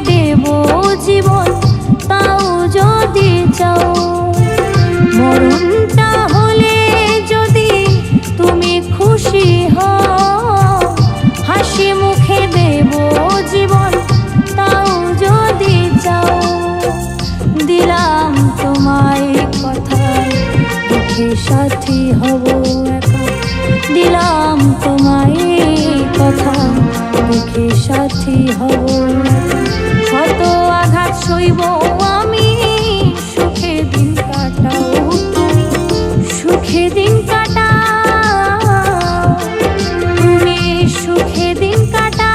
দেব জীবন, তাও যদি চাও। মরণটা হলে যদি তুমি খুশি হও, হাসি মুখে দেব জীবন, তাও যদি চাও। দিলাম তোমায় কথা, দুঃখে সাথী হব একা। দিলাম তোমায় কথা, দুঃখে সাথী হব একা। শত আঘাত সইব আমি, সুখে দিন কাটাও তুমি, সুখে দিন কাটাও তুমি, সুখে দিন কাটাও।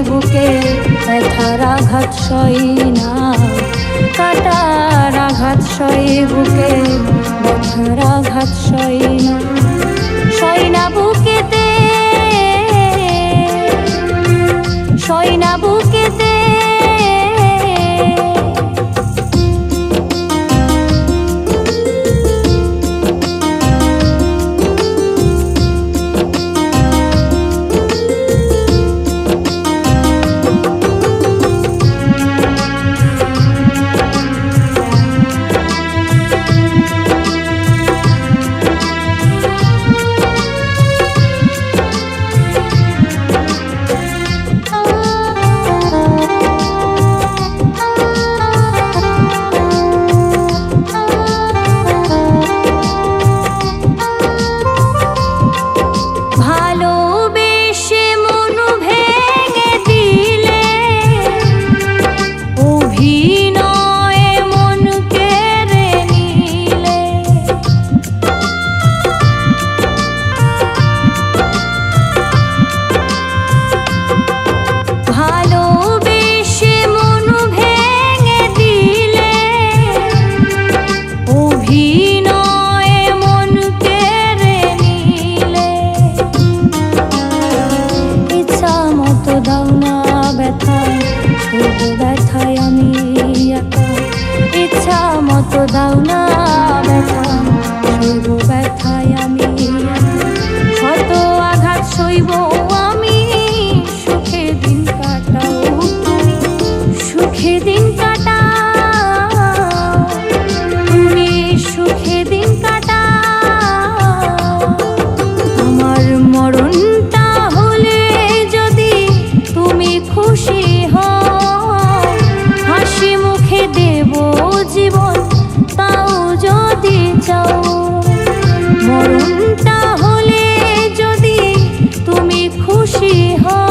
বুকে ব্যথার আঘাত সই না, কাটার আঘাত সই বুকে, ব্যথার আঘাত সই না, সই না বুকেতে, সই না বুকেতে। ব্যথায় আমি একা, ইচ্ছা মতো দাও না ব্যথা, সইব ব্যথায় আমি একা। শত আঘাত সইব আমি, সুখে দিন কাটাও তুমি, সুখে দিন কাটাও তুমি, সুখে দিন কাটাও। আমার মরণটা হলে যদি তুমি খুশি হও, হাসি মুখে দেব জীবন, তাও যদি চাও। মরণটা হলে যদি তুমি খুশি হও,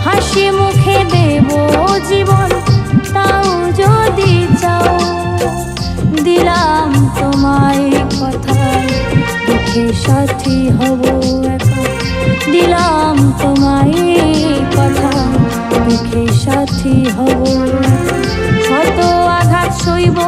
হাসি মুখে দেব জীবন, তাও যদি চাও। দিলাম তোমায় কথা, দুঃখে সাথী হব একা। দিলাম তোমায় কথা, দুঃখে সাথী হব, শত আঘাত সইব